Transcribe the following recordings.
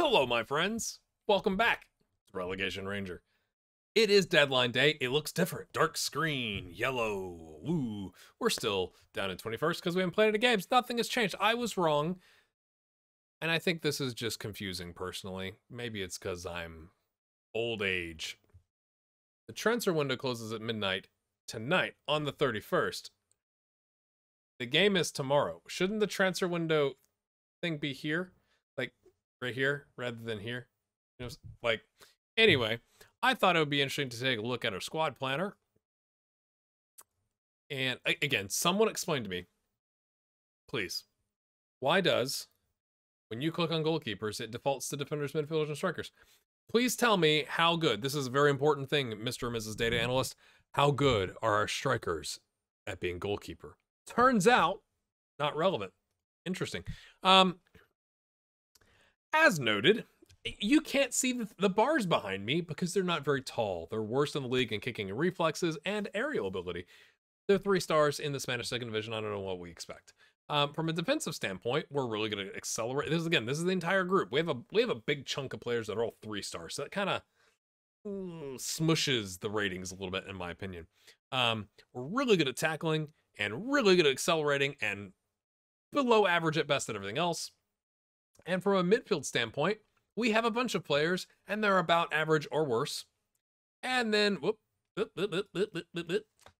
Hello, my friends. Welcome back to Relegation Ranger. It is deadline day. It looks different. Dark screen, yellow, woo. We're still down in 21st because we haven't played any games. Nothing has changed. I was wrong. And I think this is just confusing personally. Maybe it's because I'm old age. The transfer window closes at midnight tonight on the 31st. The game is tomorrow. Shouldn't the transfer window thing be here? Like right here rather than here? You know, like, anyway, I thought it would be interesting to take a look at our squad planner. And again, someone explain to me, please, why does, when you click on goalkeepers, it defaults to defenders, midfielders, and strikers? Please tell me how good, this is a very important thing, Mr. and Mrs. Data Analyst, how good are our strikers at being goalkeeper? Turns out, not relevant. Interesting. As noted, you can't see the bars behind me because they're not very tall. They're worse in the league in kicking and reflexes and aerial ability. They're 3 stars in the Spanish second division. I don't know what we expect. From a defensive standpoint, we're really going to accelerate. This is the entire group. We have a big chunk of players that are all 3 stars. So that kind of smushes the ratings a little bit, in my opinion. We're really good at tackling and really good at accelerating and below average at best at everything else. And from a midfield standpoint, we have a bunch of players and they're about average or worse. And then,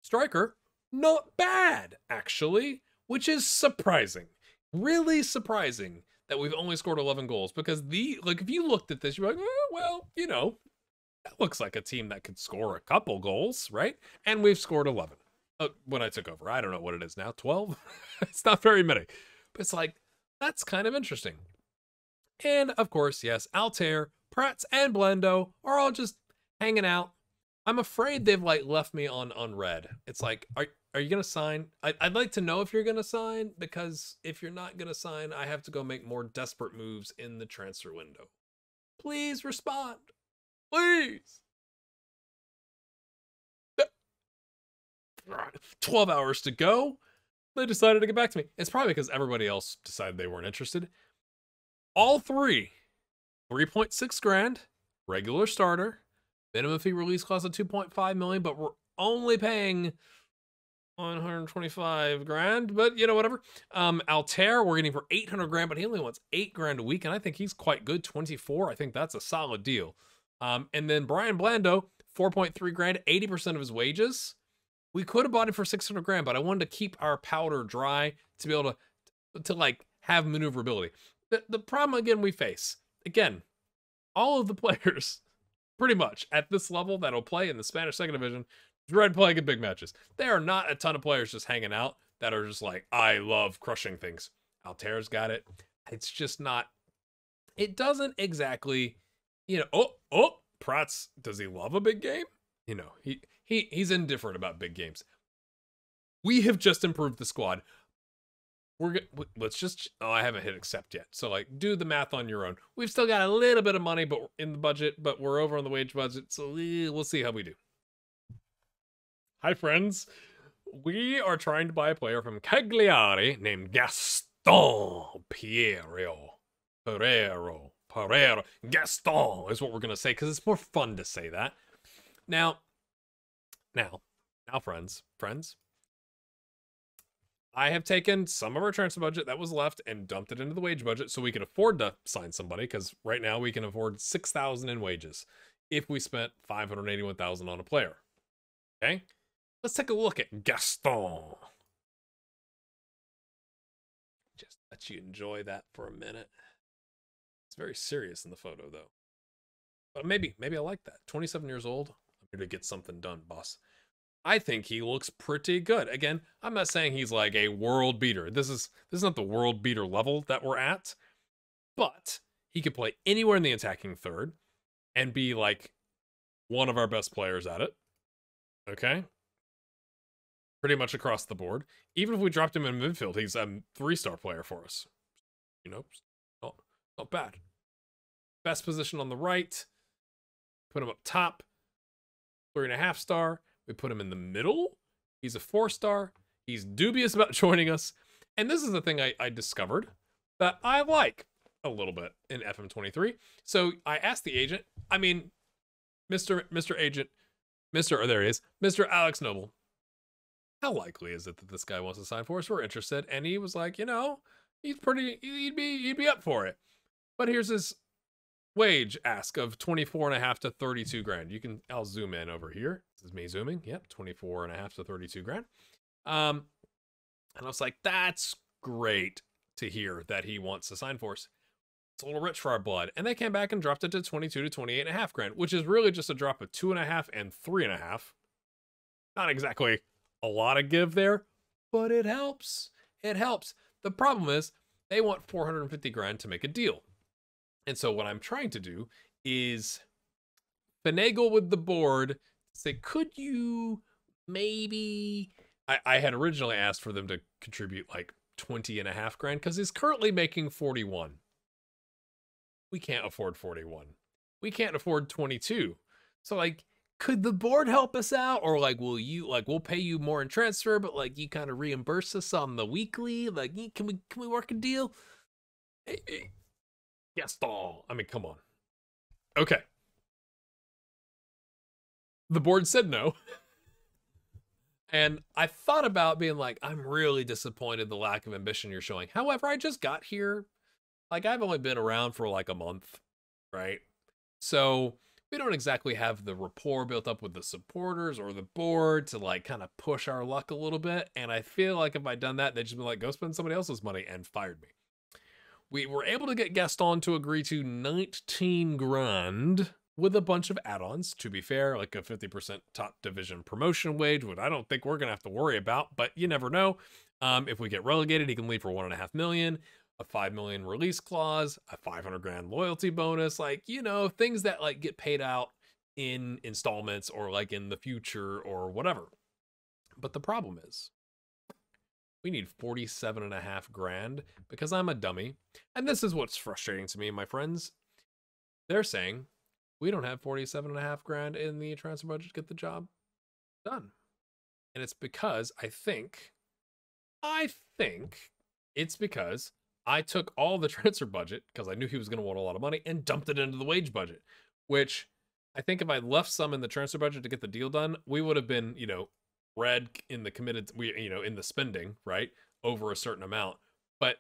striker, not bad, actually, which is surprising. Really surprising that we've only scored 11 goals because if you looked at this, you're like, oh, well, you know, that looks like a team that could score a couple goals, right? And we've scored 11. When I took over, I don't know what it is now, 12? It's not very many. But it's like, that's kind of interesting. And of course, yes, Altair, Prats, and Blendo are all just hanging out. I'm afraid they've left me on unread. It's like, are you gonna sign? I'd like to know if you're gonna sign, because if you're not gonna sign, I have to go make more desperate moves in the transfer window. Please respond. Please. 12 hours to go. They decided to get back to me. It's probably because everybody else decided they weren't interested. All 3.6 grand, regular starter, minimum fee release cost of 2.5 million, but we're only paying 125 grand, but you know, whatever. Altair, we're getting for 800 grand, but he only wants 8 grand a week, and I think he's quite good, 24. I think that's a solid deal. And then Brian Blando, 4.3 grand, 80% of his wages. We could have bought it for 600 grand, but I wanted to keep our powder dry to be able to have maneuverability. The problem, again, we face, again, all of the players, pretty much, at this level that'll play in the Spanish second division, dread playing in big matches. There are not a ton of players just hanging out that are just like, I love crushing things. Altair's got it. It's just not, it doesn't exactly, you know, Prats, does he love a big game? You know, he's indifferent about big games. We have just improved the squad. Let's just, I haven't hit accept yet. So do the math on your own. We've still got a little bit of money but in the budget, but we're over on the wage budget. So we'll see how we do. Hi, friends. We are trying to buy a player from Cagliari named Gaston Pereiro. Gaston is what we're going to say because it's more fun to say that. Now, friends, I have taken some of our transfer budget that was left and dumped it into the wage budget so we could afford to sign somebody, because right now we can afford $6,000 in wages if we spent $581,000 on a player. Okay, let's take a look at Gaston. Just let you enjoy that for a minute. It's very serious in the photo, though. But maybe I like that. 27 years old. I'm here to get something done, boss. I think he looks pretty good. Again, I'm not saying he's like a world beater. This is not the world beater level that we're at, but he could play anywhere in the attacking third and be like one of our best players at it. Okay? Pretty much across the board. Even if we dropped him in midfield, he's a 3-star player for us. You know, not bad. Best position on the right. Put him up top. 3.5 star. We put him in the middle. He's a 4-star. He's dubious about joining us. And this is the thing I discovered that I like. a little bit in FM23. So I asked the agent, I mean, Mr. Agent, oh, there he is, Mr. Alex Noble, how likely is it that this guy wants to sign for us? We're interested. And he was like, you know, he'd be up for it. But here's his wage ask of 24.5 to 32 grand. I'll zoom in over here. This is me zooming. Yep, 24.5 to 32 grand. And I was like, that's great to hear that he wants to sign for us. It's a little rich for our blood. And they came back and dropped it to 22 to 28.5 grand, which is really just a drop of 2.5 and 3.5. Not exactly a lot of give there, but it helps. It helps. The problem is they want 450 grand to make a deal. And so what I'm trying to do is finagle with the board, say, could you maybe, I had originally asked for them to contribute like 20.5 grand because he's currently making 41. We can't afford 41. We can't afford 22. So like, could the board help us out? Or like, we'll pay you more in transfer, but like you kind of reimburse us on the weekly? Like, can we work a deal? Yes, I mean, come on. Okay. The board said no. And I thought about being like, I'm really disappointed the lack of ambition you're showing. However, I just got here. Like, I've only been around for like a month, right? So we don't exactly have the rapport built up with the supporters or the board to like kind of push our luck a little bit. And I feel like if I'd done that, they'd just be like, go spend somebody else's money, and fired me. We were able to get Gaston to agree to 19 grand with a bunch of add-ons, to be fair, like a 50% top division promotion wage, which I don't think we're going to have to worry about, but you never know. If we get relegated, he can leave for 1.5 million, a 5 million release clause, a 500 grand loyalty bonus, like, you know, things that like get paid out in installments or like in the future or whatever. But the problem is, we need 47.5 grand because I'm a dummy. And this is what's frustrating to me, my friends. They're saying we don't have 47.5 grand in the transfer budget to get the job done. And it's because I think it's because I took all the transfer budget, because I knew he was going to want a lot of money, and dumped it into the wage budget, which I think if I left some in the transfer budget to get the deal done, we would have been, you know, red in the committed, in the spending, right, over a certain amount, but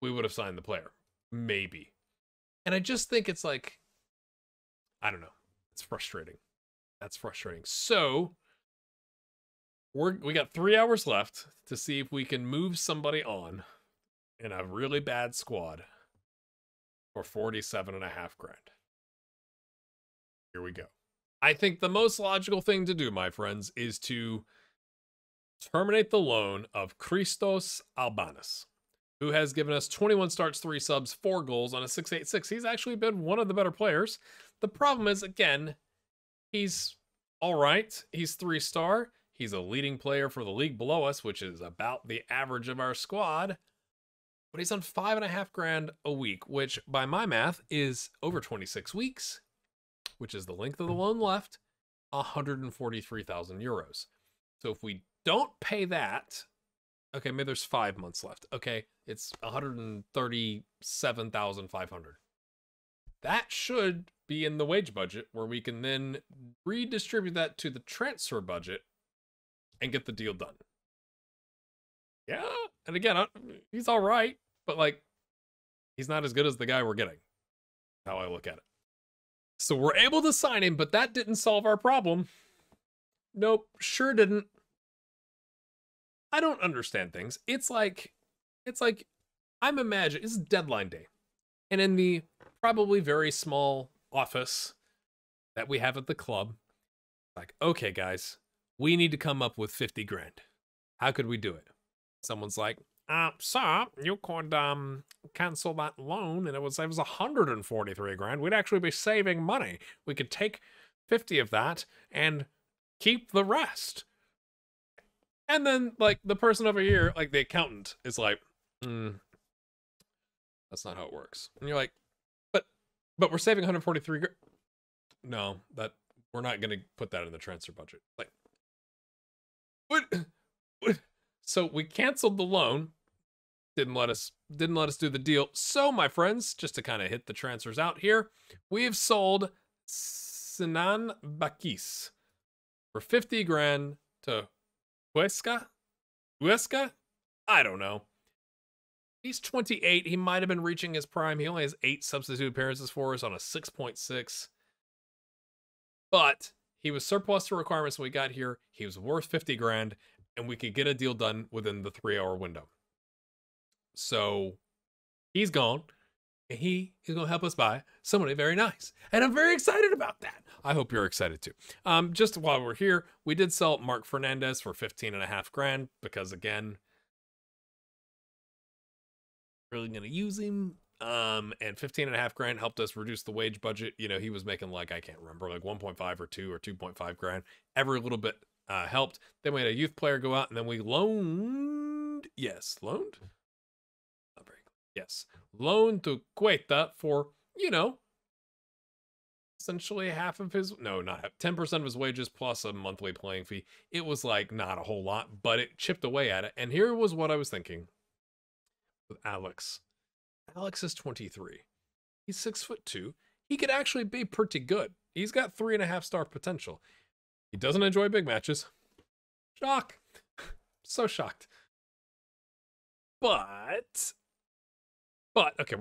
we would have signed the player, maybe. And I just think it's like, I don't know, it's frustrating. That's frustrating. So we got 3 hours left to see if we can move somebody on in a really bad squad for 47.5 grand. Here we go. I think the most logical thing to do, my friends, is to terminate the loan of Christos Albanis, who has given us 21 starts, 3 subs, 4 goals on a 6.86. He's actually been one of the better players. The problem is, again, he's all right. He's 3-star. He's a leading player for the league below us, which is about the average of our squad. But he's on 5.5 grand a week, which by my math is over 26 weeks, which is the length of the loan left, 143,000 euros. So if we don't pay that, okay, maybe there's 5 months left. Okay, it's 137,500. That should be in the wage budget, where we can then redistribute that to the transfer budget and get the deal done. Yeah, and again, he's all right, but like, he's not as good as the guy we're getting. How I look at it. So we're able to sign him, but that didn't solve our problem. Nope, sure didn't. I don't understand things. It's like I'm imagining, this is deadline day. And in the probably very small office that we have at the club, like, okay, guys, we need to come up with 50 grand. How could we do it? Someone's like, sir, you could cancel that loan and it would save us 143 grand. We'd actually be saving money. We could take 50 of that and keep the rest. And then, like, the person over here, like the accountant, is like, that's not how it works. And you're like, but we're saving 143 grand. No, that we're not going to put that in the transfer budget. Like, what? So we canceled the loan, didn't let us do the deal. So, my friends, just to kind of hit the transfers out here, we've sold Sinan Bakis for 50 grand to Huesca? I don't know. He's 28. He might have been reaching his prime. He only has 8 substitute appearances for us on a 6.6. But he was surplus to requirements when we got here. He was worth 50 grand, and we could get a deal done within the 3-hour window. So he's gone, and he is going to help us buy somebody very nice. And I'm very excited about that. I hope you're excited too. Just while we're here, we did sell Mark Fernandez for 15.5 grand because, again, really going to use him. And 15.5 grand helped us reduce the wage budget. You know, he was making like, I can't remember, like 1.5 or 2 or 2.5 grand. Every little bit helped. Then we had a youth player go out, and then we loaned. Loaned? Not very good. Yes. Loaned to Cueta for, you know, essentially half of his, no, not half, 10% of his wages plus a monthly playing fee. It was like not a whole lot, but it chipped away at it. And here was what I was thinking with Alex. Alex is 23. He's 6'2". He could actually be pretty good. He's got 3.5-star potential. He doesn't enjoy big matches. Shock. So shocked. But okay,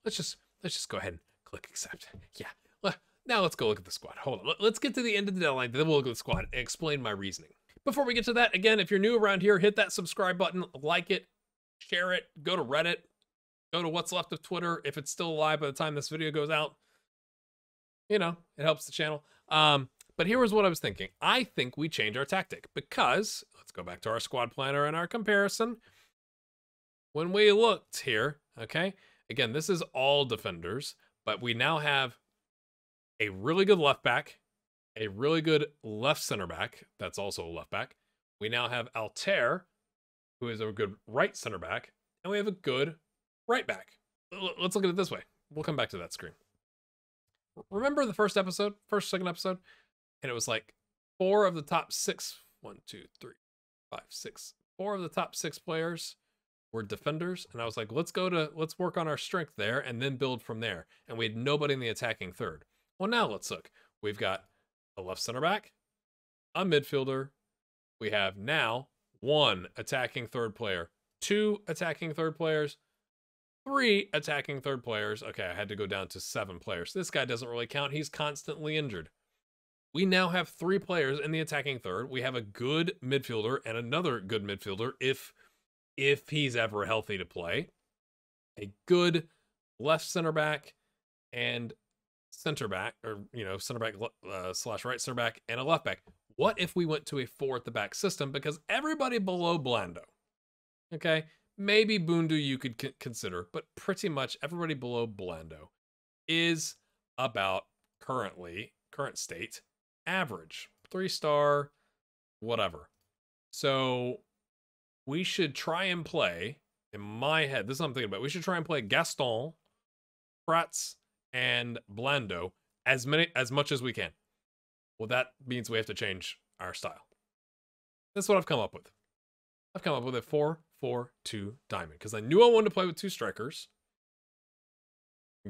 let's just go ahead and click accept. Yeah. Now let's go look at the squad. Hold on. Let's get to the end of the deadline, then we'll look at the squad and explain my reasoning. Before we get to that, again, if you're new around here, hit that subscribe button, like it, share it, go to Reddit, go to what's left of Twitter if it's still alive by the time this video goes out. You know, it helps the channel. But here was what I was thinking. I think we change our tactic because, let's go back to our squad planner and our comparison. When we looked here, okay, again, this is all defenders, but we now have a really good left back, a really good left center back, that's also a left back. We now have Altair, who is a good right center back, and we have a good right back. Let's look at it this way. We'll come back to that screen. Remember the second episode? And it was like 4 of the top 6, 1, 2, 3, 5, 6. 4 of the top 6 players were defenders. And I was like, let's work on our strength there and then build from there. And we had nobody in the attacking third. Well, now let's look. We've got a left center back, a midfielder. We have now 1 attacking third player, 2 attacking third players, 3 attacking third players. Okay, I had to go down to 7 players. This guy doesn't really count. He's constantly injured. We now have 3 players in the attacking third. We have a good midfielder and another good midfielder if he's ever healthy to play. A good left center back and center back, or, you know, center back slash right center back and a left back. What if we went to a 4 at the back system? Because everybody below Blando, okay, maybe Bundu you could consider, but pretty much everybody below Blando is about current state average, 3-star, whatever. So we should try and play, in my head, this is what I'm thinking about, we should try and play Gaston, Prats, and Blando as much as we can. Well, that means we have to change our style. That's what I've come up with. I've come up with a 4-4-2 diamond because I knew I wanted to play with 2 strikers.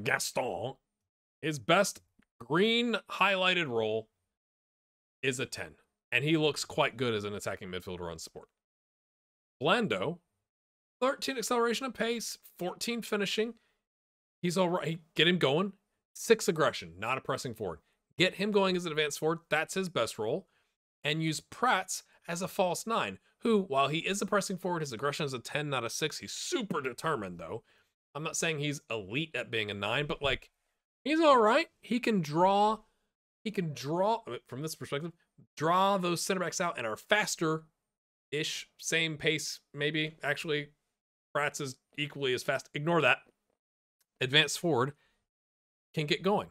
Gaston, his best green highlighted role is a 10, and he looks quite good as an attacking midfielder on support. Blando, 13 acceleration and pace, 14 finishing. He's all right. Get him going. 6 aggression, not a pressing forward. Get him going as an advanced forward. That's his best role. And use Prats as a false 9, who, while he is a pressing forward, his aggression is a 10, not a 6. He's super determined, though. I'm not saying he's elite at being a 9, but, like, he's all right. He can draw, from this perspective, draw those center backs out and are faster-ish, same pace, maybe. Actually, Prats is equally as fast. Ignore that. Advanced forward can get going.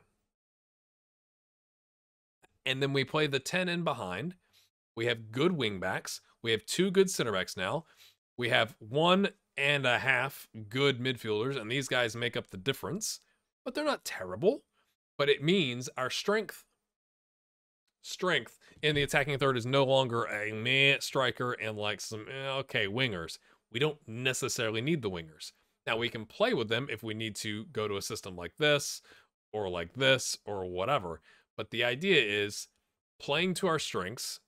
And then we play the 10 in behind. We have good wing backs. We have 2 good center backs now. We have 1.5 good midfielders, and these guys make up the difference. But they're not terrible. But it means our strength in the attacking third is no longer a meh striker and like some okay wingers. we don't necessarily need the wingers. Now, we can play with them if we need to go to a system like this or whatever. But the idea is playing to our strengths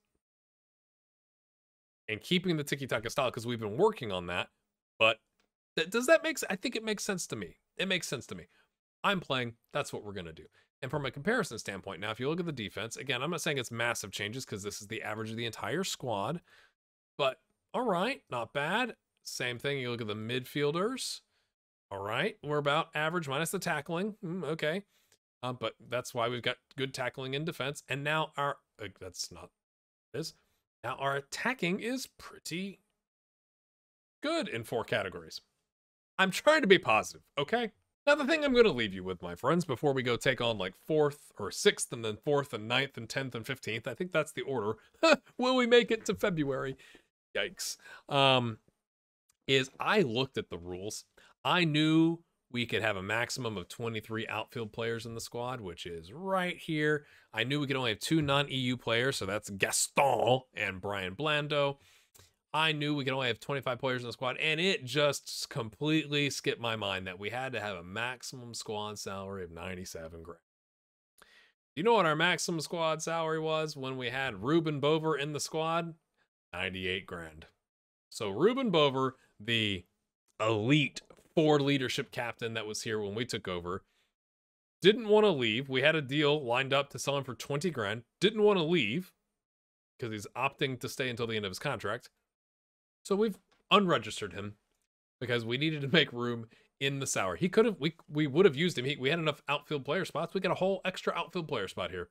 and keeping the tiki-taka style, because we've been working on that. But does that make sense? I think it makes sense to me. It makes sense to me. I'm playing. That's what we're going to do. And from a comparison standpoint, now, if you look at the defense, again, I'm not saying it's massive changes because this is the average of the entire squad. But all right, not bad. Same thing. You look at the midfielders. All right, we're about average minus the tackling. Okay. But that's why we've got good tackling in defense. And now that's not this. Now our attacking is pretty good in 4 categories. I'm trying to be positive, okay? Now the thing I'm going to leave you with, my friends, before we go take on like 4th or 6th and then 4th and 9th and 10th and 15th, I think that's the order. Will we make it to February? Yikes. Is I looked at the rules. I knew we could have a maximum of 23 outfield players in the squad, which is right here. I knew we could only have 2 non-EU players, so that's Gaston and Brian Blando. I knew we could only have 25 players in the squad, and it just completely skipped my mind that we had to have a maximum squad salary of 97 grand. You know what our maximum squad salary was when we had Ruben Bover in the squad? 98 grand. So Ruben Bover, the elite forward leadership captain that was here when we took over, didn't want to leave. We had a deal lined up to sell him for 20 grand. Didn't want to leave because he's opting to stay until the end of his contract. So we've unregistered him because we needed to make room in the salary. He could have, we would have used him. We had enough outfield player spots. We got a whole extra outfield player spot here.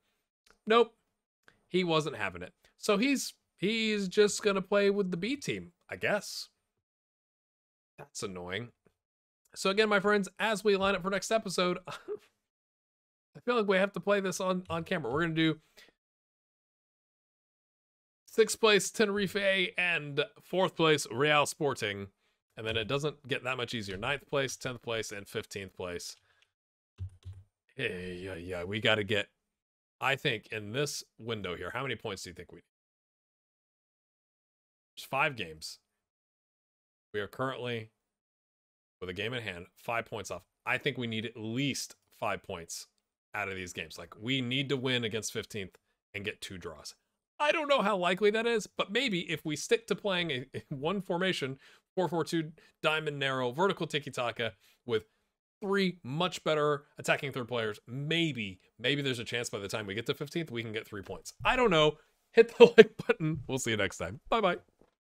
Nope. He wasn't having it. So he's just going to play with the B team, I guess. That's annoying. So again, my friends, as we line up for next episode, I feel like we have to play this on camera. We're going to do 6th place Tenerife and 4th place Real Sporting. And then it doesn't get that much easier. 9th place, 10th place, and 15th place. Yeah, we got to get, I think, in this window here, how many points do you think we need? There's 5 games. We are currently, with a game in hand, 5 points off. I think we need at least 5 points out of these games. Like, we need to win against 15th and get 2 draws. I don't know how likely that is, but maybe if we stick to playing a one formation, 4-4-2, diamond narrow, vertical tiki-taka with 3 much better attacking third players, maybe there's a chance by the time we get to 15th, we can get 3 points. I don't know. Hit the like button. We'll see you next time. Bye-bye.